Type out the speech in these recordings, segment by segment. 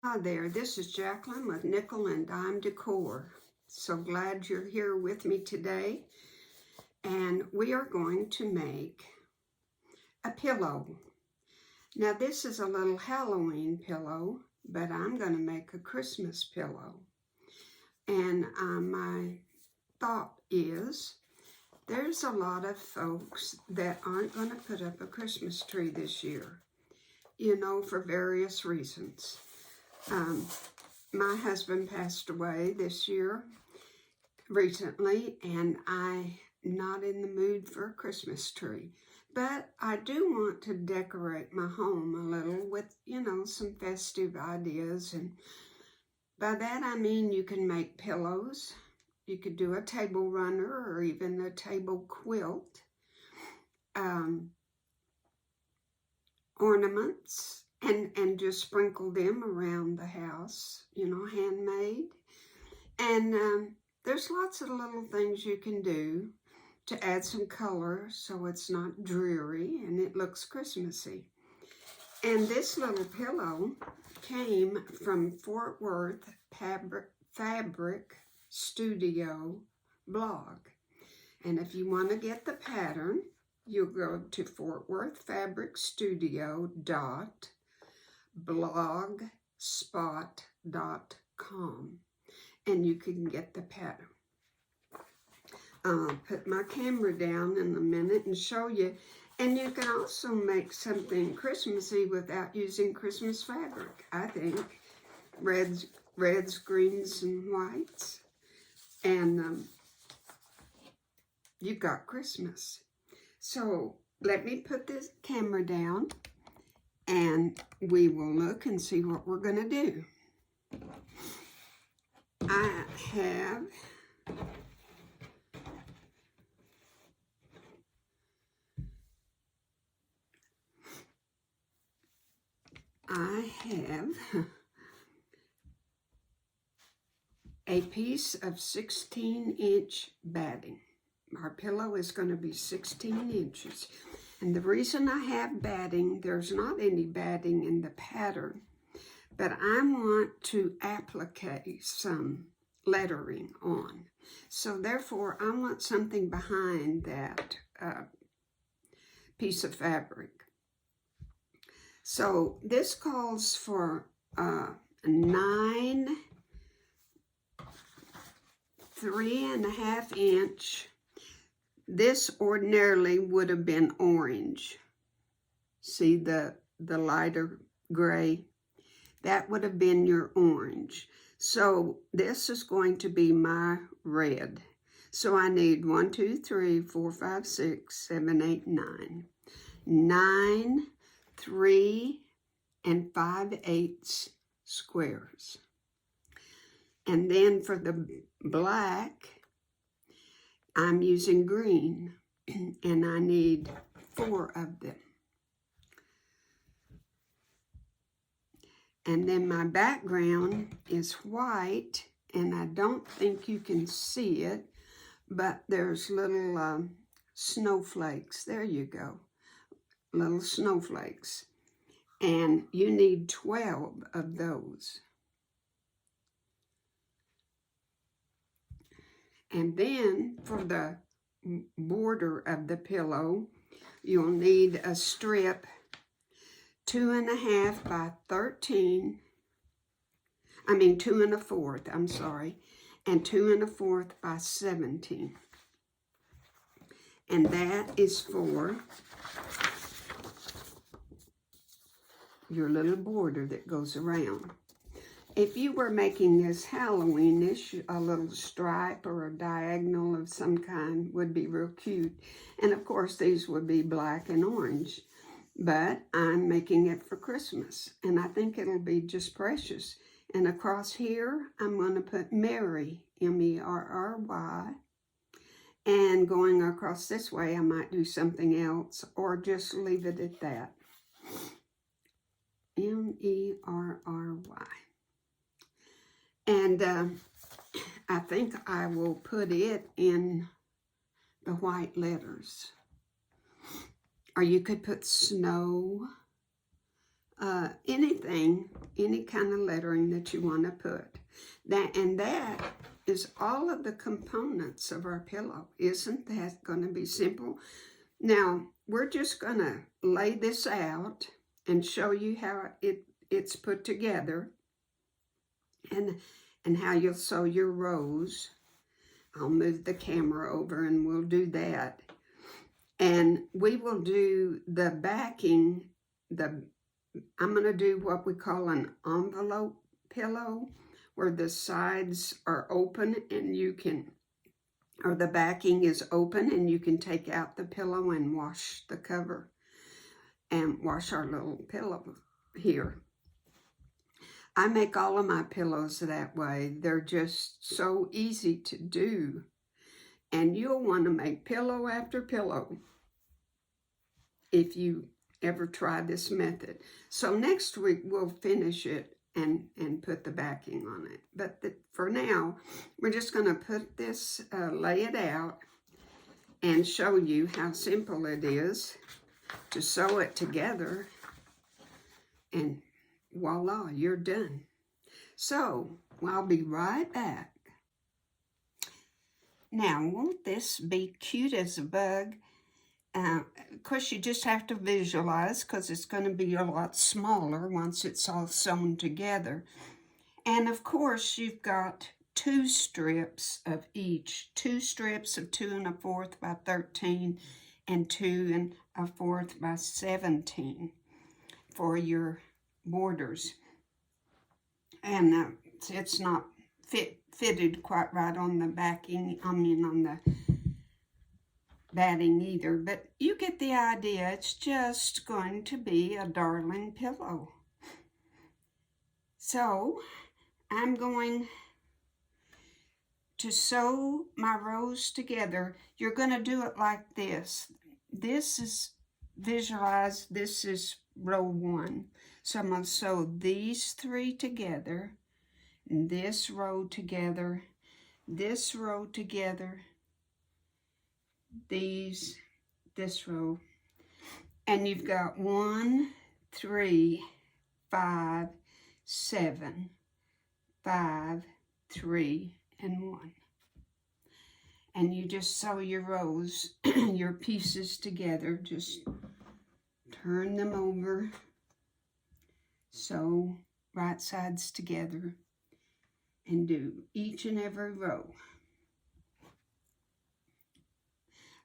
Hi there, this is Jacqueline with Nickel and Dime Decor. So glad you're here with me today. And we are going to make a pillow. Now this is a little Halloween pillow, but I'm going to make a Christmas pillow. And my thought is, there's a lot of folks that aren't going to put up a Christmas tree this year, you know, for various reasons. My husband passed away this year, recently, and I'm not in the mood for a Christmas tree. But I do want to decorate my home a little with, you know, some festive ideas. And by that I mean you can make pillows. You could do a table runner or even a table quilt. Ornaments. And just sprinkle them around the house, you know, handmade. And there's lots of little things you can do to add some color so it's not dreary and it looks Christmassy. And this little pillow came from Fort Worth Fabric Studio blog. And if you want to get the pattern, you'll go to fortworthfabricstudio.blogspot.com and you can get the pattern. I'll put my camera down in a minute and show you. And you can also make something Christmassy without using Christmas fabric, I think. Reds, greens, and whites. And you've got Christmas. So let me put this camera down and we will look and see what we're going to do. I have a piece of 16-inch batting. Our pillow is going to be 16 inches. And the reason I have batting, there's not any batting in the pattern, but I want to applique some lettering on. So therefore, I want something behind that piece of fabric. So this calls for 9 3.5 inch. This ordinarily would have been orange. See the lighter gray? That would have been your orange. So this is going to be my red. So I need 1, 2, 3, 4, 5, 6, 7, 8, 9. 9 3 5/8 squares. And then for the black, I'm using green, and I need 4 of them. And then my background is white, and I don't think you can see it, but there's little snowflakes. There you go, little snowflakes. And you need 12 of those. And then for the border of the pillow, you'll need a strip 2.5 by 13. 2 1/4, I'm sorry, and 2 1/4 by 17. And that is for your little border that goes around. If you were making this Halloweenish, a little stripe or a diagonal of some kind would be real cute. And of course, these would be black and orange. But I'm making it for Christmas, and I think it'll be just precious. And across here, I'm going to put Merry, M-E-R-R-Y. And going across this way, I might do something else or just leave it at that. M-E-R-R-Y. And I think I will put it in the white letters. Or you could put snow anything, any kind of lettering that you want to put. That is all of the components of our pillow. Isn't that going to be simple? Now, we're just going to lay this out and show you how it's put together and how you'll sew your rows. I'll move the camera over and we'll do that. And we will do the backing. I'm going to do what we call an envelope pillow, where the sides are open and you can, or the backing is open and you can take out the pillow and wash the cover and wash our little pillow here. I make all of my pillows that way. They're just so easy to do. And you'll want to make pillow after pillow if you ever try this method. So next week we'll finish it and put the backing on it. But for now, we're just going to put this, lay it out and show you how simple it is to sew it together. And voila, you're done. So, I'll be right back. Now, won't this be cute as a bug? Of course, you just have to visualize because it's going to be a lot smaller once it's all sewn together. And of course, you've got 2 strips of each. 2 strips of 2 1/4 by 13 and 2 1/4 by 17 for your borders. And it's not fitted quite right on the backing, on the batting either, but you get the idea. It's just going to be a darling pillow. So I'm going to sew my rows together. You're going to do it like this. This is, visualize, this is row 1. So I'm going to sew these 3 together, and this row together, this row together, this row, and you've got 1, 3, 5, 7, 5, 3, and 1. And you just sew your rows, your pieces together. Just turn them over, sew right sides together, and do each and every row.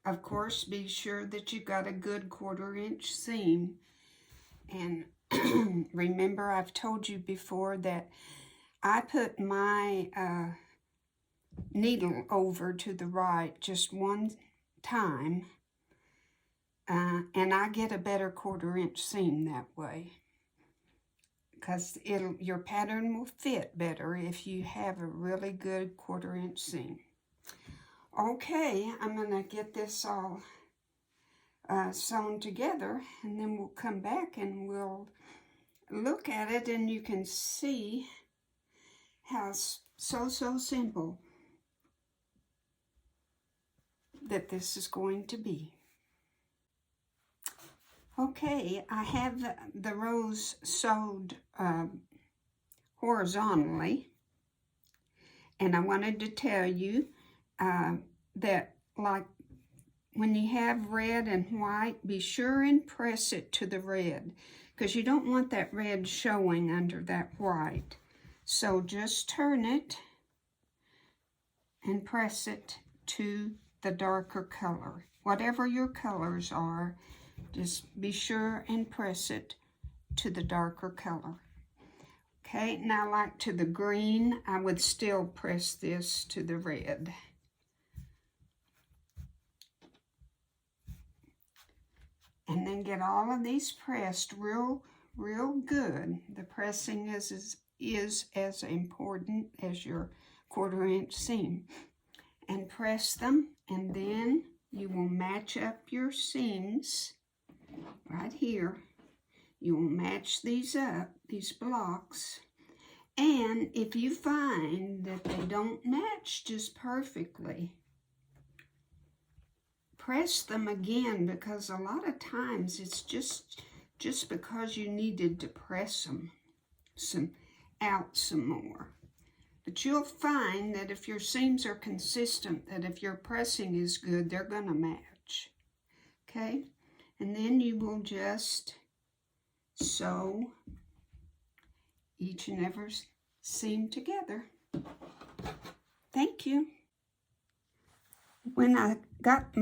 Of course, be sure that you've got a good 1/4 inch seam. And remember, I've told you before that I put my needle over to the right just one time, and I get a better 1/4 inch seam that way, because your pattern will fit better if you have a really good 1/4 inch seam. Okay, I'm going to get this all sewn together, and then we'll come back and we'll look at it, and you can see how so simple that this is going to be. Okay, I have the rows sewed horizontally, and I wanted to tell you that, like, when you have red and white, be sure and press it to the red, because you don't want that red showing under that white. So just turn it and press it to the darker color. Whatever your colors are, just be sure and press it to the darker color. Okay, now like to the green, I would still press this to the red. And then get all of these pressed real good. The pressing is as important as your 1/4 inch seam. And press them, and then you will match up your seams right here. You will match these up, these blocks. And if you find that they don't match just perfectly, press them again, because a lot of times it's just just because you needed to press them out some more. But you'll find that if your seams are consistent, that if your pressing is good, they're going to match. Okay? And then you will just sew each and every seam together. Thank you. When I got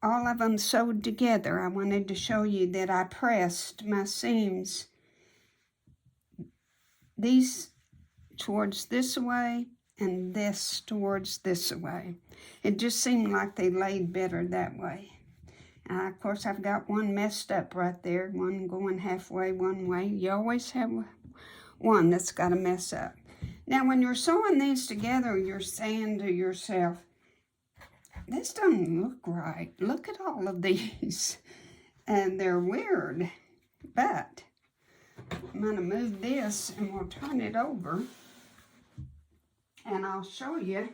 all of them sewed together, I wanted to show you that I pressed my seams, these towards this way and this towards this way. It just seemed like they laid better that way. Of course, I've got one messed up right there, one going halfway one way. You always have one that's got to mess up. Now, when you're sewing these together, you're saying to yourself, this doesn't look right. Look at all of these. And they're weird. But I'm going to move this and we'll turn it over. And I'll show you.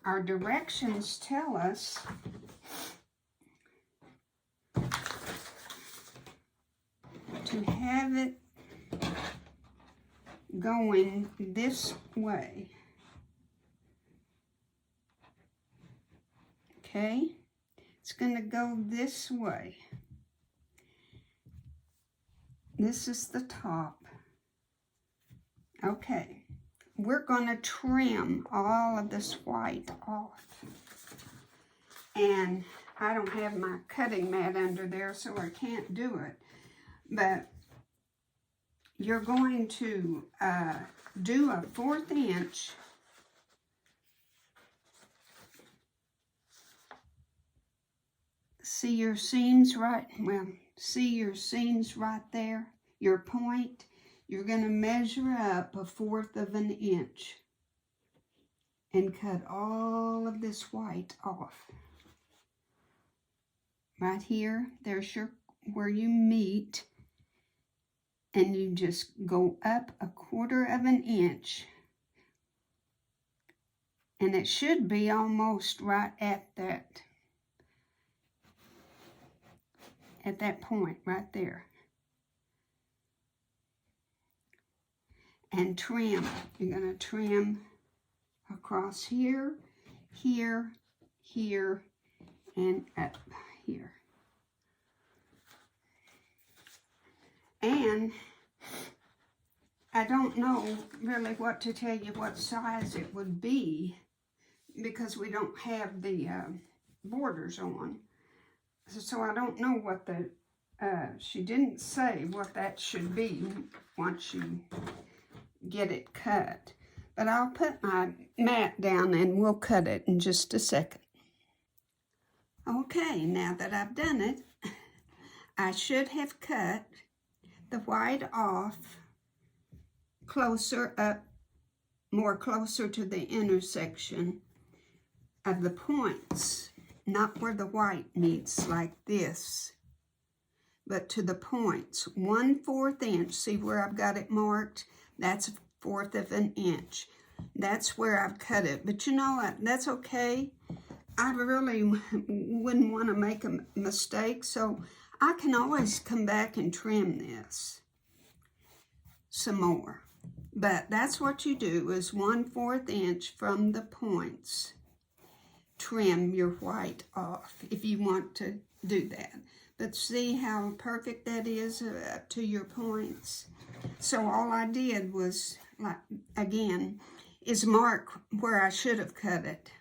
Our directions tell us to have it going this way. Okay? It's going to go this way. This is the top. Okay. We're going to trim all of this white off. And I don't have my cutting mat under there, so I can't do it. But you're going to do a 1/4 inch see your seams right, well, see your seams right there, your point. You're going to measure up a 1/4 inch and cut all of this white off. Right here, there's where you meet, and you just go up a 1/4 inch, and it should be almost right at that point right there. And trim. You're going to trim across here, here, here, and up here. And I don't know really what to tell you what size it would be, because we don't have the borders on. So I don't know what she didn't say what that should be once you get it cut. But I'll put my mat down and we'll cut it in just a second. Okay, now that I've done it, I should have cut the white off closer up, more closer to the intersection of the points, not where the white meets like this, but to the points. 1/4 inch, see where I've got it marked? That's 1/4 inch. That's where I've cut it. But you know what? That's okay. I really wouldn't want to make a mistake, so I can always come back and trim this some more. But that's what you do, is 1/4 inch from the points. Trim your white off if you want to do that. But see how perfect that is up to your points? So all I did was, like, again, is mark where I should have cut it.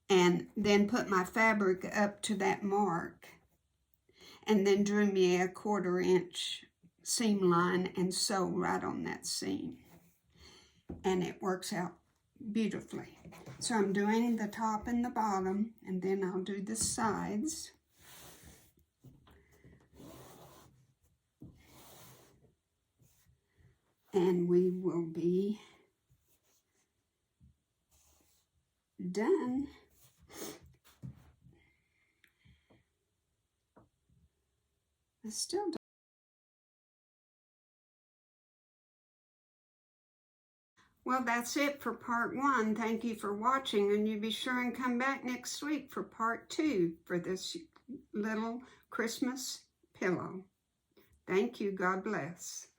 And then put my fabric up to that mark. And then drew me a 1/4 inch seam line and sew right on that seam. And it works out beautifully. So I'm doing the top and the bottom, and then I'll do the sides. And we will be done. I still don't. Well, that's it for part 1. Thank you for watching, and you be sure and come back next week for part 2 for this little Christmas pillow. Thank you. God bless.